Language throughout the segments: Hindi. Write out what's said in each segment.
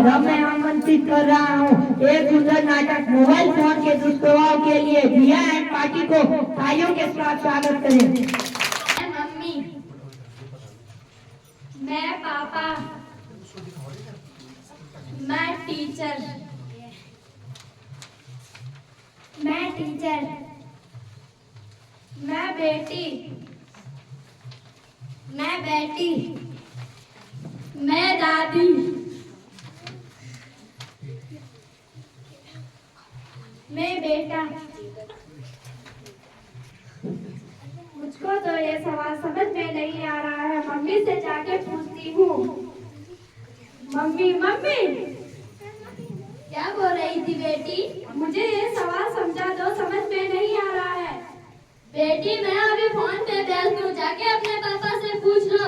और अब मैं आमंत्रित कर रहा हूँ एक सुंदर नाटक मोबाइल फोन के दुष्प्रभाव के लिए दिया एंड पार्टी को तालियों के साथ स्वागत करें। मैं मम्मी, मैं पापा, मैं टीचर, मैं बेटी, मैं दादी, मैं बेटा। मुझको तो ये सवाल समझ में नहीं आ रहा है। मम्मी से जाके पूछती हूँ। मम्मी मम्मी क्या बोल रही थी बेटी? मुझे ये सवाल समझा दो, समझ में नहीं आ रहा है। बेटी मैं अभी फोन पे व्यस्त हूँ, जाके अपने पापा से पूछ लो।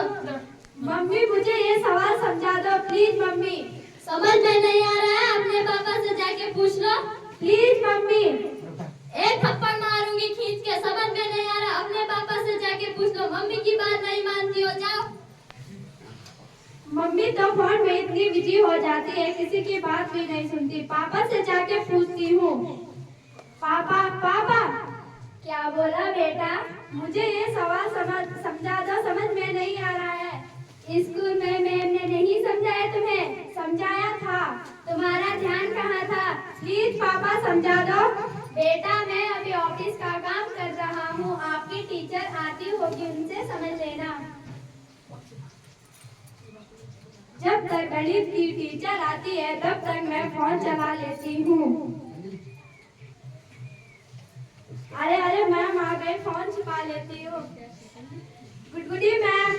मम्मी मुझे ये सवाल समझा दो प्लीज मम्मी। समझ में नहीं आ रहा है, अपने पापा से जाके पूछ लो प्लीज मम्मी। एक थप्पड़ मारूंगी खींच के। समझ में नहीं आ रहा, अपने पापा से जाके पूछ लो। मम्मी की बात नहीं मानती हो, जाओ। मम्मी तो फोन में इतनी बिजी हो जाती है, किसी की बात भी नहीं सुनती। पापा से जाके पूछती हूँ। पापा पापा क्या बोला बेटा? मुझे ये सवाल समझा दो, समझ में नहीं आ रहा है। स्कूल में मैम ने नहीं समझाया तुम्हें? समझाया था, तुम्हारा ध्यान कहाँ था? प्लीज पापा समझा दो। बेटा मैं अभी ऑफिस का काम कर रहा हूँ, आपकी टीचर आती होगी, उनसे समझ लेना। जब तक गणित की टीचर आती है तब तक मैं फोन चला लेती हूँ। अरे अरे मैम आ गए, फोन छिपा लेती हूँ। गुडगुडी मैम।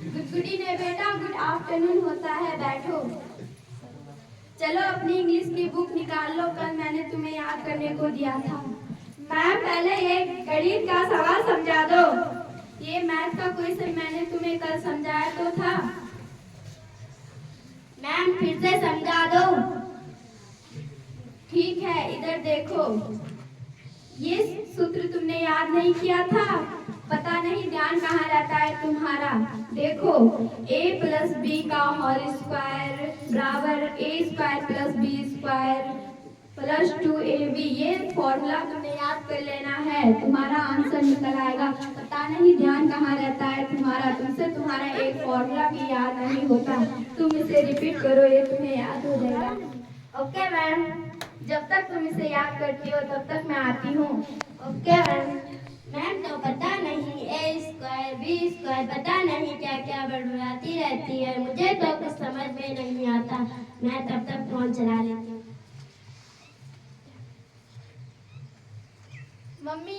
गुडगुडी ने बेटा गुड आफ्टरनून होता है, बैठो। चलो अपनी इंग्लिश की बुक निकाल लो, कल मैंने तुम्हें याद करने को दिया था। मैम पहले ये गणित का सवाल समझा दो। ये मैथ का क्वेश्चन मैंने तुम्हें कल समझाया तो था। मैम फिर से समझा दो। ठीक है, इधर देखो। ये सूत्र तुमने याद नहीं किया था? पता नहीं ध्यान कहाँ रहता है तुम्हारा। देखो a प्लस बी का होल स्क्वायर बराबर a square plus B square plus 2ab। ये फॉर्मूला तुम्हें याद कर लेना है, तुम्हारा आंसर निकल आएगा। पता नहीं ध्यान कहाँ रहता है तुम्हारा, तुमसे तुम्हारा एक फॉर्मूला भी याद नहीं होता। तुम इसे रिपीट करो, ये तुम्हें याद हो जाएगा। ओके मैम, जब तक तुम इसे याद करती हो तब तक मैं आती हूँ। Okay ma'am. मैम तो पता नहीं ए स्क्वायर बी स्क्वायर पता नहीं क्या क्या बड़बड़ाती रहती है, मुझे तो कुछ समझ में नहीं आता। मैं तब तक फोन चला लेती हूँ। मम्मी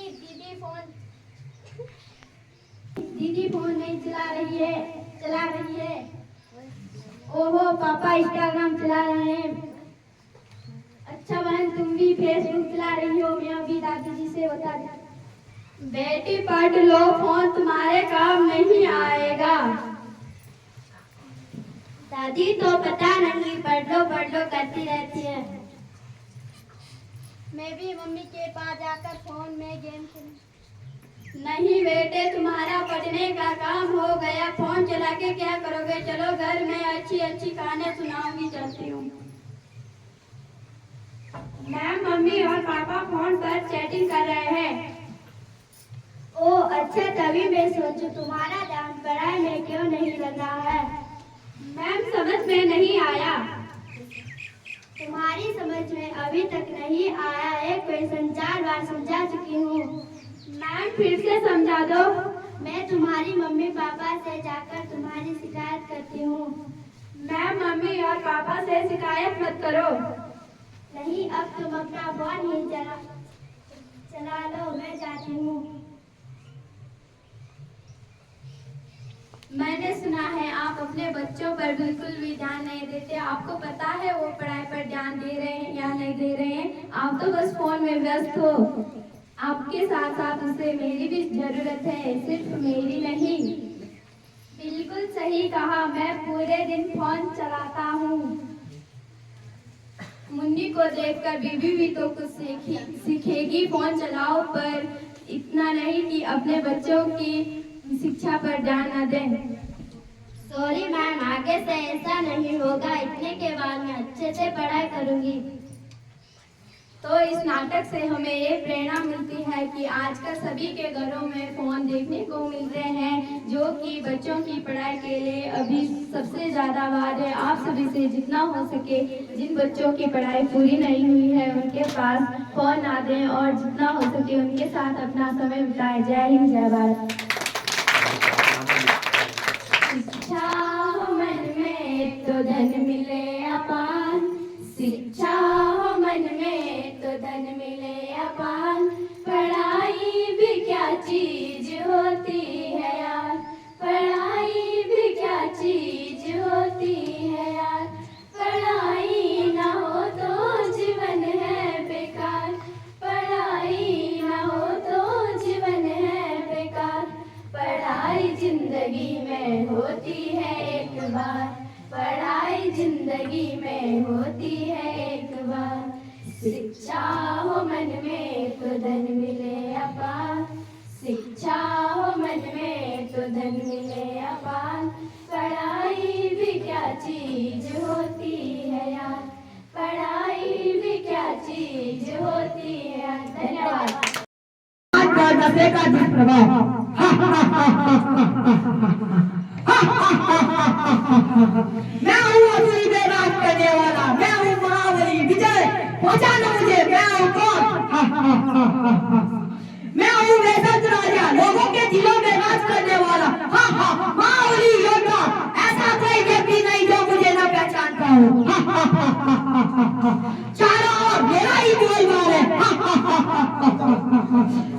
दीदी फोन नहीं चला रही है। ओहो पापा इंस्टाग्राम चला रहे हैं। अच्छा बहन तुम भी फेसबुक चला रही हो, मैं अभी दादी जी से बता देती। बेटी पढ़ लो, फोन तुम्हारे काम नहीं आएगा। दादी तो पता नहीं पढ़ लो करती रहती है। मैं भी मम्मी के पास जाकर फोन में गेम खेल। नहीं बेटे, तुम्हारा पढ़ने का काम हो गया, फोन चला के क्या करोगे? चलो घर में अच्छी अच्छी कहानी सुनाऊंगी, चलती हूँ। मैम मम्मी और पापा फोन पर चैटिंग कर रहे हैं। ओ अच्छा, तभी मैं सोचूं तुम्हारा ध्यान पढ़ाई में क्यों नहीं लगा है। मैम समझ में नहीं आया। तुम्हारी समझ में अभी तक नहीं आया, एक क्वेश्चन 4 बार समझा चुकी हूँ। मैम फिर से समझा दो। मैं तुम्हारी मम्मी पापा से जाकर तुम्हारी शिकायत करती हूँ। मैम मम्मी और पापा से शिकायत मत करो। नहीं, अब तुम अपना फोन ही चला लो, मैं जाती हूँ। मैंने सुना है आप अपने बच्चों पर बिल्कुल भी ध्यान नहीं देते। आपको पता है वो पढ़ाई पर ध्यान दे रहे हैं या नहीं दे रहे हैं? आप तो बस फोन में व्यस्त हो। आपके साथ साथ उसे मेरी भी जरूरत है, सिर्फ मेरी नहीं। बिल्कुल सही कहा, मैं पूरे दिन फोन चलाता हूँ। मुन्नी को देखकर बीबी भी तो कुछ सीखेगी। फोन चलाओ पर इतना नहीं कि अपने बच्चों की शिक्षा पर ध्यान न दें। सॉरी मैम, आगे से ऐसा नहीं होगा। इतने के बाद मैं अच्छे अच्छे से पढ़ाई करूंगी। तो इस नाटक से हमें ये प्रेरणा मिलती है कि आजकल सभी के घरों में फोन देखने को मिल रहे हैं, जो कि बच्चों की पढ़ाई के लिए अभी सबसे ज्यादा आवाज है। आप सभी से जितना हो सके जिन बच्चों की पढ़ाई पूरी नहीं हुई है उनके पास फोन ना दें और जितना हो सके उनके साथ अपना समय बिताएं। जय हिंद, जय भारत। शिक्षा हो मन में तो धन मिले अपार, शिक्षा हो मन में तो धन मिले अपार, पढ़ाई भी क्या चीज होती है यार, पढ़ाई भी क्या चीज होती है यार, पढ़ाई ना हो तो जीवन है बेकार, पढ़ाई ना हो तो जीवन है बेकार, पढ़ाई जिंदगी में होती है एक बार, पढ़ाई जिंदगी में होती है एक बार, शिक्षा हो मन में तो धन मिले अपार, शिक्षा हो मन में तो धन मिले अपार, पढ़ाई भी क्या चीज होती है यार, पढ़ाई भी क्या चीज होती है यार। धन्यवाद। दशे का दुष्प्रभाव। मैं हूँ असली में राज करने वाला, मैं हूँ महाबली विजय, पहचानो मुझे, मैं हूँ कौन? मैं हूँ वैसंत राजा, लोगों के दिलों में राज करने वाला, महाबली योद्धा, ऐसा कोई व्यक्ति नहीं जो मुझे न पहचानता हो। चारों ओर मेरा ही बोलबाला है,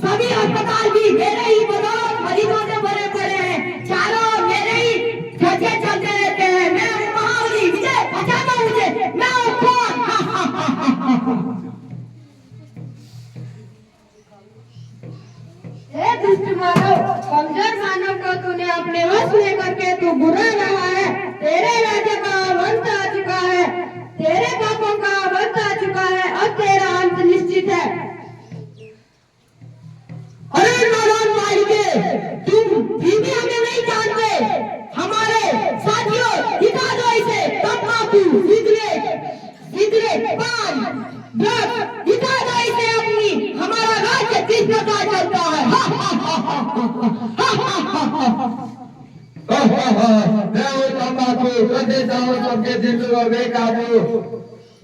सभी अस्पताल भी मेरे ही बदौलत मरीजों से भरे पड़े हैं, चारों ओर मेरे ही चर्चे चलते रहते हैं। मैं हूँ महाबली विजय, पहचानो मुझे, मैं हूँ कौन? हे दुष्ट मानव, कमजोर मानव को तूने अपने वश में करके तू बुरा रहा है, तेरे राज्य का अंत आ चुका है, तेरे पापों का अंत आ चुका है, अब तेरा अंत निश्चित है। अरे नारायण भाई के, तुम भी हमें नहीं जानते, हमारे साथियों दिखा दो इसे, तंबाकू, सिगरेट, पान, ड्रग्स, दिखा दो इसे अपनी, हमारा राज्य किस प्रकार चलता है। मैं हूँ तंबाकू, देता हूँ सबके दिल को बेकाबू,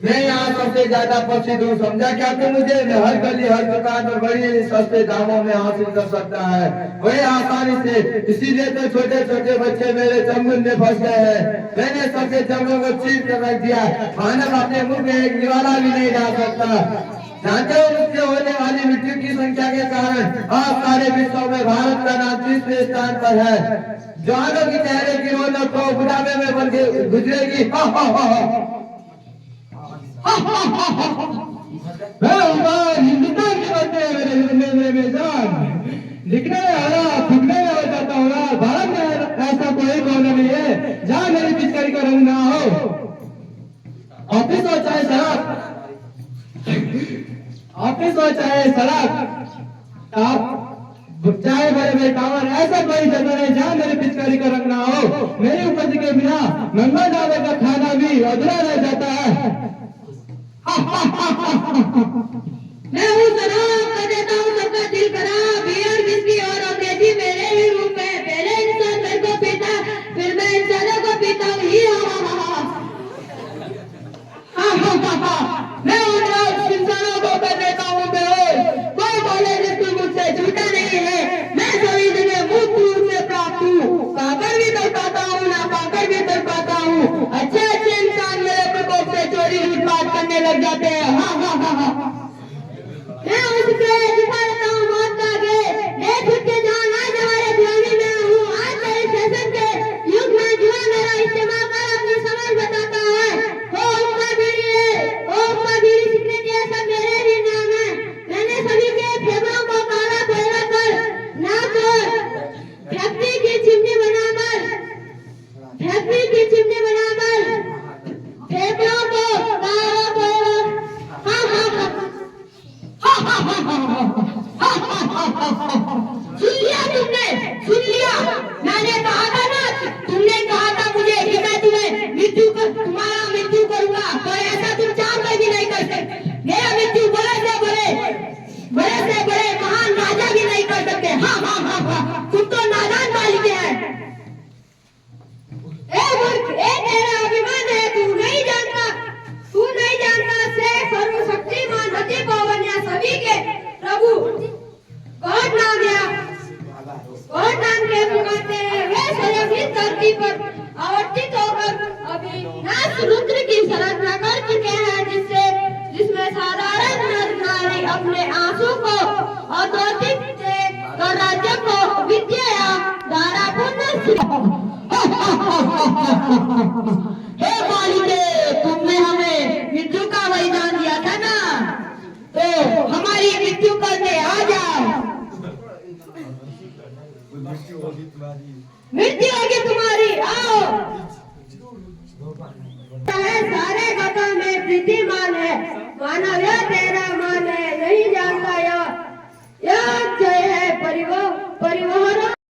मैं यहाँ सबसे ज्यादा प्रसिद्ध हूँ, समझा क्या तुम मुझे? हर गली हर दुकान पर बड़ी सस्ते दामों में हासिल कर सकता है, वही आसानी से, इसीलिए तो छोटे छोटे बच्चे मेरे चंगुल में फंस गए हैं। मैंने सबके चंगुल को चीर कर रख दिया, मानव अपने मुंह में एक निवाला भी नहीं डाल सकता। जानते हो मुझसे होने वाली मृत्यु की संख्या के कारण आज सारे विश्व में भारत का नाम तीसरे स्थान पर है। जवानों की चेहरे की रौनक को बुढ़ापे में बन के गुजरेगी। हिंदुस्तान के बच्चे मेरे जान लिखने में आया, थकने में हो जाता होगा, भारत में ऐसा कोई कॉर्नर नहीं है जहाँ मेरी पिचकारी का रंग ना हो। ऑफिस हो चाहे सड़क, ऑफिस हो चाहे सड़क, चाहे बड़े बड़े टावर, ऐसा कोई जगह नहीं जहाँ मेरी पिचकारी का रंग ना हो। मेरी उपज के बिना गंगा डाले का खाना भी अधूरा रह जाता है। मैं हूँ शराब का देता हूँ सबका दिल खराब, बियर विस्की और अंग्रेजी मेरे ही रूप में, पहले इंसान मेरे को पीता, फिर मैं इंसानों को पीता हूँ। मैं इंसानों को कर देता हूँ बेहोश, कोई बोले जिसकी मुझसे झूठा नहीं है, मैं सभी जगह मुक्त रूप से प्राप्त हूँ, पाकर भी कर पाता हूँ, ना पाकर भी कर पाता हूँ। अच्छे अच्छे इंसान मेरे प्रकोप से चोरी लूटपाट करने लग जाते हैं। मैं उससे दिखाता हूँ मौत का गेट, ले छुट के जान आज हमारे गुलामी में हूँ, आज तेरे फैशन के युग में जुआ मेरा इस्तेमाल कर अपनी समझ बताता है। ओ उसका बीड़ी सिगरेट ये सब मेरे ही नाम है, मैंने सभी के फेफड़ों को काला कोयला कर नाक और फैक्ट्री की चिमनी बनाकर फेफड़ों को काला कोयला हे बालिके, तुमने हमें मृत्यु का वरदान दिया था ना, तो हमारी मृत्यु करने आ जाओ। मृत्यु होगी तुम्हारी, आओ। सारे गगन में प्रीतिमान है, मानव यह तेरा मान है, नहीं जानता यह जय है परिवो परिवो